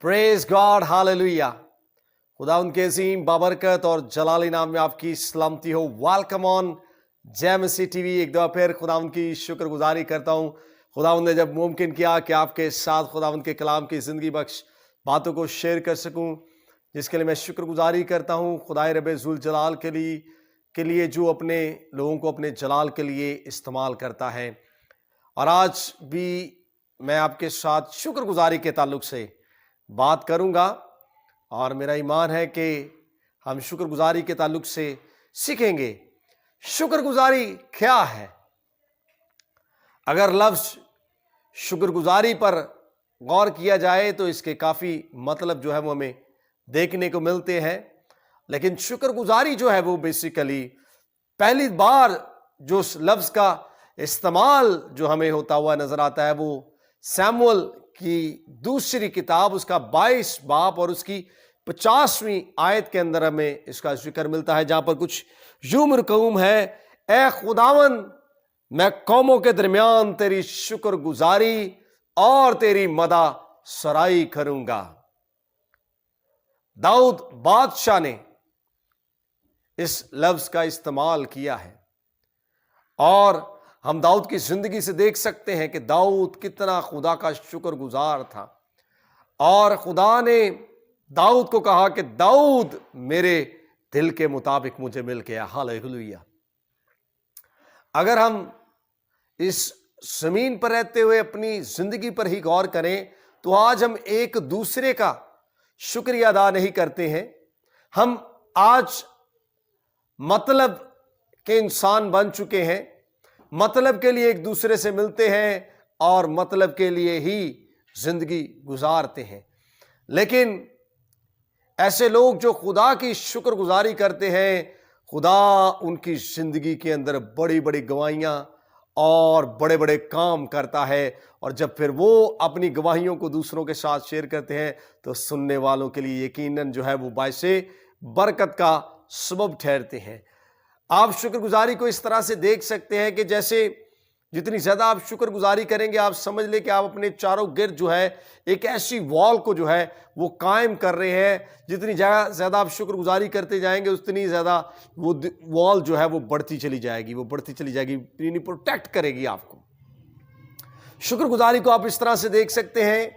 Praise God, hallelujah. खुदा उनके अजीम बाबरकत और जलाली नाम में आपकी सलामती हो। वेलकम ऑन जय मसीह टीवी। एक दफा फिर खुदा उनकी शुक्रगुजारी करता हूँ। खुदा ने जब मुमकिन किया कि आपके साथ खुदा उनके कलाम की ज़िंदगी बख्श बातों को शेयर कर सकूँ, जिसके लिए मैं शुक्रगुजारी करता हूँ खुदाए रब ज़ुल जलाल के लिए जो अपने लोगों को अपने जलाल के लिए इस्तेमाल करता है। और आज भी मैं आपके साथ शुक्रगुजारी के ताल्लुक से बात करूंगा, और मेरा ईमान है कि हम शुक्रगुजारी के ताल्लुक से सीखेंगे शुक्रगुजारी क्या है। अगर लफ्ज़ शुक्रगुजारी पर गौर किया जाए तो इसके काफ़ी मतलब जो है वो हमें देखने को मिलते हैं, लेकिन शुक्रगुजारी जो है वो बेसिकली पहली बार जो लफ्ज़ का इस्तेमाल जो हमें होता हुआ नजर आता है वो सैमुअल की दूसरी किताब उसका 22 बाब और उसकी 50वीं आयत के अंदर हमें इसका जिक्र मिलता है, जहां पर कुछ यूं मरकूम है, ए खुदावन मैं कौमों के दरमियान तेरी शुक्रगुजारी और तेरी मदा सराई करूंगा। दाऊद बादशाह ने इस लफ्ज का इस्तेमाल किया है, और हम दाऊद की जिंदगी से देख सकते हैं कि दाऊद कितना खुदा का शुक्रगुजार था। और खुदा ने दाऊद को कहा कि दाऊद मेरे दिल के मुताबिक मुझे मिल गया। हालेलुया। अगर हम इस जमीन पर रहते हुए अपनी जिंदगी पर ही गौर करें तो आज हम एक दूसरे का शुक्रिया अदा नहीं करते हैं। हम आज मतलब के इंसान बन चुके हैं, मतलब के लिए एक दूसरे से मिलते हैं और मतलब के लिए ही जिंदगी गुजारते हैं। लेकिन ऐसे लोग जो खुदा की शुक्रगुजारी करते हैं, खुदा उनकी जिंदगी के अंदर बड़ी बड़ी गवाहियां और बड़े बड़े काम करता है। और जब फिर वो अपनी गवाहियों को दूसरों के साथ शेयर करते हैं तो सुनने वालों के लिए यकीनन जो है वो बायसे बरकत का सबब ठहरते हैं। आप शुक्रगुजारी को इस तरह से देख सकते हैं कि जैसे जितनी ज़्यादा आप शुक्रगुजारी करेंगे, आप समझ लें कि आप अपने चारों गिर्द जो है एक ऐसी वॉल को जो है वो कायम कर रहे हैं। जितनी ज़्यादा आप शुक्रगुजारी करते जाएंगे उतनी ज़्यादा वो वॉल जो है वो बढ़ती चली जाएगी, वो बढ़ती चली जाएगी, यानी प्रोटेक्ट करेगी आपको। शुक्रगुजारी को आप इस तरह से देख सकते हैं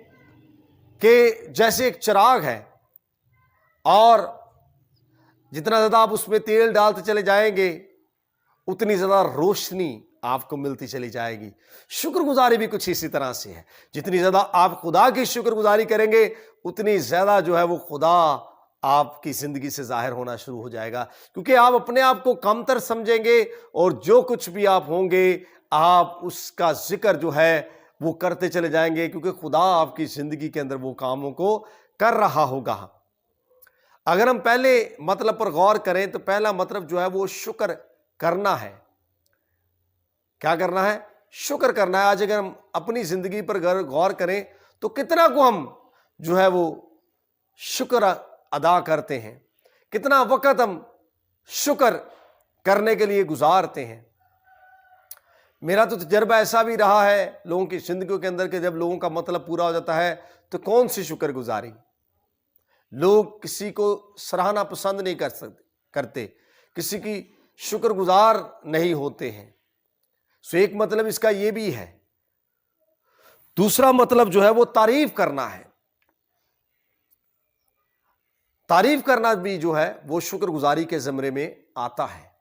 कि जैसे एक चिराग है, और जितना ज़्यादा आप उसमें तेल डालते चले जाएंगे उतनी ज़्यादा रोशनी आपको मिलती चली जाएगी। शुक्रगुजारी भी कुछ इसी तरह से है। जितनी ज़्यादा आप खुदा की शुक्रगुजारी करेंगे उतनी ज़्यादा जो है वो खुदा आपकी ज़िंदगी से जाहिर होना शुरू हो जाएगा, क्योंकि आप अपने आप को कमतर समझेंगे और जो कुछ भी आप होंगे आप उसका जिक्र जो है वो करते चले जाएंगे, क्योंकि खुदा आपकी ज़िंदगी के अंदर वो कामों को कर रहा होगा। अगर हम पहले मतलब पर गौर करें तो पहला मतलब जो है वो शुक्र करना है। क्या करना है? शुक्र करना है। आज अगर हम अपनी जिंदगी पर गौर करें तो कितना को हम जो है वो शुक्र अदा करते हैं, कितना वक्त हम शुक्र करने के लिए गुजारते हैं। मेरा तो तजर्बा ऐसा भी रहा है लोगों की जिंदगी के अंदर कि जब लोगों का मतलब पूरा हो जाता है तो कौन सी शुक्रगुजारी। लोग किसी को सराहना पसंद नहीं करते, किसी की शुक्रगुजार नहीं होते हैं। सो एक मतलब इसका यह भी है। दूसरा मतलब जो है वो तारीफ करना है। तारीफ करना भी जो है वो शुक्रगुजारी के ज़मरे में आता है।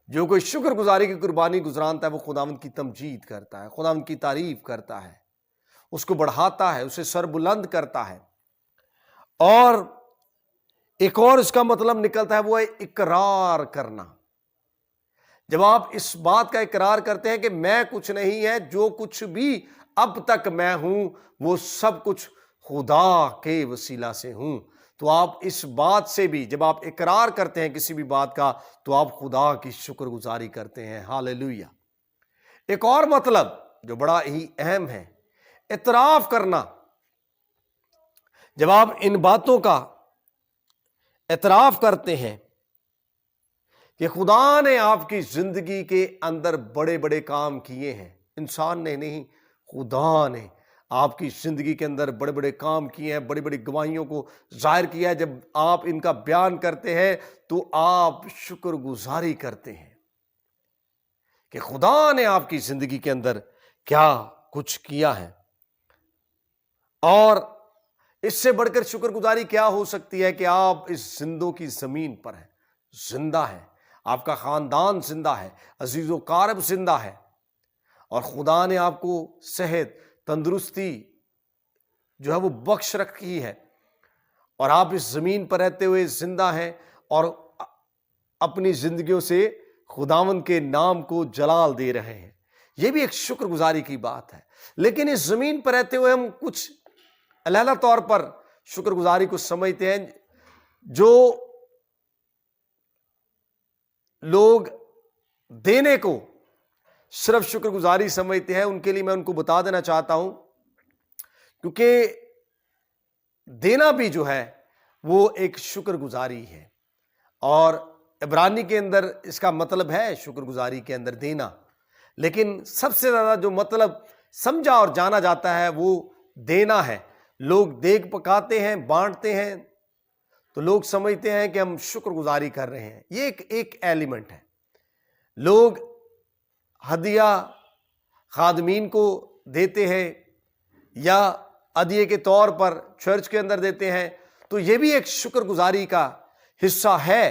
जो कोई शुक्रगुजारी की कुर्बानी गुजरानता है वो खुदावंद की तमजीद करता है, खुदावंद की तारीफ करता है, उसको बढ़ाता है, उसे सर बुलंद करता है। और एक और इसका मतलब निकलता है वो है इकरार करना। जब आप इस बात का इकरार करते हैं कि मैं कुछ नहीं है, जो कुछ भी अब तक मैं हूं वो सब कुछ खुदा के वसीला से हूं, तो आप इस बात से भी जब आप इकरार करते हैं किसी भी बात का तो आप खुदा की शुक्रगुजारी करते हैं। हालेलुया। एक और मतलब जो बड़ा ही अहम है, इतराफ करना। जब आप इन बातों का इतराफ करते हैं कि खुदा ने आपकी जिंदगी के अंदर बड़े बड़े काम किए हैं, इंसान ने नहीं, खुदा ने آپ کی زندگی کے اندر بڑے بڑے کام کیے ہیں، بڑی بڑی گواہیوں کو ظاہر کیا ہے۔ جب آپ ان کا بیان کرتے ہیں تو آپ شکر گزاری کرتے ہیں کہ خدا نے آپ کی زندگی کے اندر کیا کچھ کیا ہے۔ اور اس سے بڑھ کر شکر گزاری کیا ہو سکتی ہے کہ آپ اس زندوں کی زمین پر ہیں، زندہ ہیں، آپ کا خاندان زندہ ہے، عزیز و قارب زندہ ہے، اور خدا نے آپ کو صحت، تندرستی جو ہے وہ بخش رکھی ہے، اور آپ اس زمین پر رہتے ہوئے زندہ ہیں اور اپنی زندگیوں سے خداوند کے نام کو جلال دے رہے ہیں۔ یہ بھی ایک شکر گزاری کی بات ہے۔ لیکن اس زمین پر رہتے ہوئے ہم کچھ علیحدہ طور پر شکر گزاری کو سمجھتے ہیں۔ جو لوگ دینے کو صرف شکر گزاری سمجھتے ہیں، ان کے لیے میں ان کو بتا دینا چاہتا ہوں، کیونکہ دینا بھی جو ہے وہ ایک شکر گزاری ہے، اور عبرانی کے اندر اس کا مطلب ہے شکر گزاری کے اندر دینا، لیکن سب سے زیادہ جو مطلب سمجھا اور جانا جاتا ہے وہ دینا ہے۔ لوگ دیگ پکاتے ہیں، بانٹتے ہیں، تو لوگ سمجھتے ہیں کہ ہم شکر گزاری کر رہے ہیں۔ یہ ایک ایلیمنٹ ہے۔ لوگ ہدیہ خادمین کو دیتے ہیں یا عطیے کے طور پر چرچ کے اندر دیتے ہیں، تو یہ بھی ایک شکر گزاری کا حصہ ہے،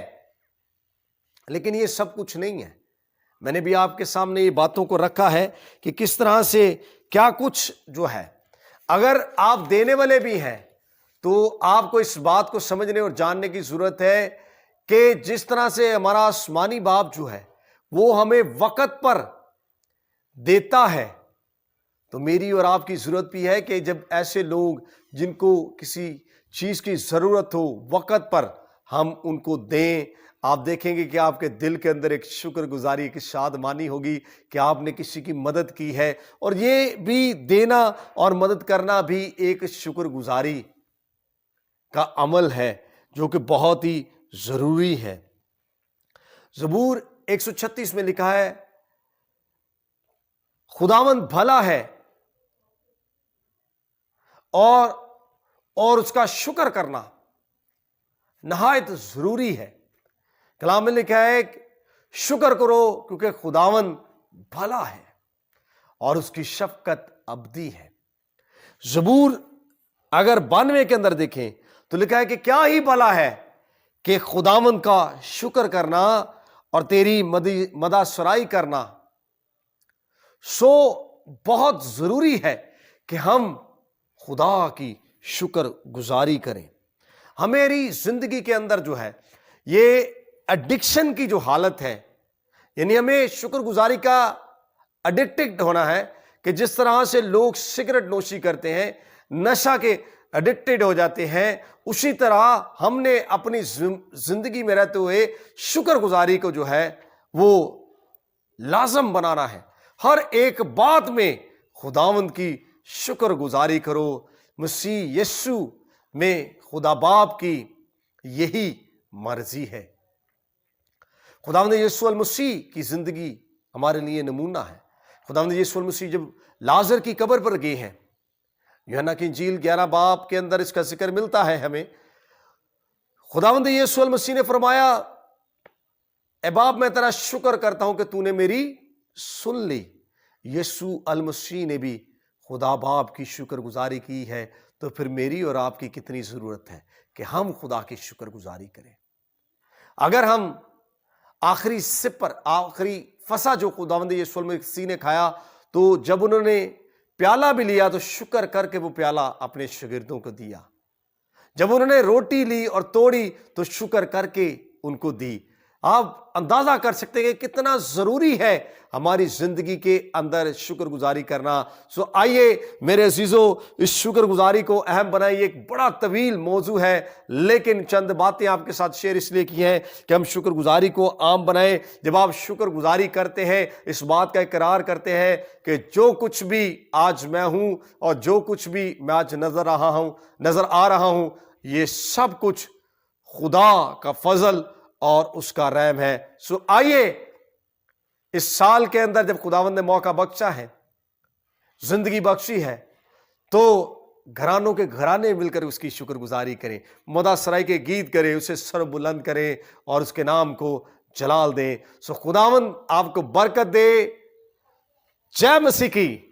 لیکن یہ سب کچھ نہیں ہے۔ میں نے بھی آپ کے سامنے یہ باتوں کو رکھا ہے کہ کس طرح سے کیا کچھ جو ہے، اگر آپ دینے والے بھی ہیں تو آپ کو اس بات کو سمجھنے اور جاننے کی ضرورت ہے کہ جس طرح سے ہمارا آسمانی باپ جو ہے وہ ہمیں وقت پر دیتا ہے، تو میری اور آپ کی ضرورت بھی ہے کہ جب ایسے لوگ جن کو کسی چیز کی ضرورت ہو وقت پر ہم ان کو دیں۔ آپ دیکھیں گے کہ آپ کے دل کے اندر ایک شکر گزاری، ایک شادمانی ہوگی کہ آپ نے کسی کی مدد کی ہے، اور یہ بھی دینا اور مدد کرنا بھی ایک شکر گزاری کا عمل ہے جو کہ بہت ہی ضروری ہے۔ زبور 136 میں لکھا ہے، خداوند بھلا ہے اور اس کا شکر کرنا نہایت ضروری ہے۔ کلام میں لکھا ہے کہ شکر کرو کیونکہ خداوند بھلا ہے اور اس کی شفقت ابدی ہے۔ زبور اگر 92 کے اندر دیکھیں تو لکھا ہے کہ کیا ہی بھلا ہے کہ خداوند کا شکر کرنا اور تیری مدح سرائی کرنا۔ سو بہت ضروری ہے کہ ہم خدا کی شکر گزاری کریں۔ ہماری زندگی کے اندر جو ہے یہ ایڈکشن کی جو حالت ہے، یعنی ہمیں شکر گزاری کا ایڈکٹڈ ہونا ہے، کہ جس طرح سے لوگ سگریٹ نوشی کرتے ہیں، نشہ کے ایڈکٹڈ ہو جاتے ہیں، اسی طرح ہم نے اپنی زندگی میں رہتے ہوئے شکر گزاری کو جو ہے وہ لازم بنانا ہے۔ ہر ایک بات میں خداوند کی شکر گزاری کرو۔ مسیح یسو میں خدا باپ کی یہی مرضی ہے۔ خداوند یسوع المسیح کی زندگی ہمارے لیے نمونہ ہے۔ خداوند یسوع المسیح جب لازر کی قبر پر گئے ہیں، یوحنا کی انجیل 11 باب کے اندر اس کا ذکر ملتا ہے ہمیں۔ خداوند یسوع المسیح نے فرمایا، اے باپ میں تیرا شکر کرتا ہوں کہ تو نے میری سن لی۔ یسوع المسیح نے بھی خدا باپ کی شکر گزاری کی ہے، تو پھر میری اور آپ کی کتنی ضرورت ہے کہ ہم خدا کی شکر گزاری کریں۔ اگر ہم آخری سپ پر، آخری فسا جو خداوند یسوع المسیح نے کھایا، تو جب انہوں نے پیالہ بھی لیا تو شکر کر کے وہ پیالہ اپنے شاگردوں کو دیا۔ جب انہوں نے روٹی لی اور توڑی تو شکر کر کے ان کو دی۔ آپ اندازہ کر سکتے ہیں کہ کتنا ضروری ہے ہماری زندگی کے اندر شکر گزاری کرنا۔ سو آئیے میرے عزیزو، اس شکر گزاری کو اہم بنائیں۔ یہ ایک بڑا طویل موضوع ہے، لیکن چند باتیں آپ کے ساتھ شیئر اس لیے کی ہیں کہ ہم شکر گزاری کو عام بنائیں۔ جب آپ شکر گزاری کرتے ہیں، اس بات کا اقرار کرتے ہیں کہ جو کچھ بھی آج میں ہوں اور جو کچھ بھی میں آج نظر آ رہا ہوں، یہ سب کچھ خدا کا فضل اور اس کا رحم ہے۔ سو آئیے اس سال کے اندر جب خداوند نے موقع بخشا ہے، زندگی بخشی ہے، تو گھرانوں کے گھرانے مل کر اس کی شکر گزاری کریں، مدح سرائی کے گیت کریں، اسے سر بلند کریں اور اس کے نام کو جلال دیں۔ سو خداوند آپ کو برکت دے۔ جے مسیح کی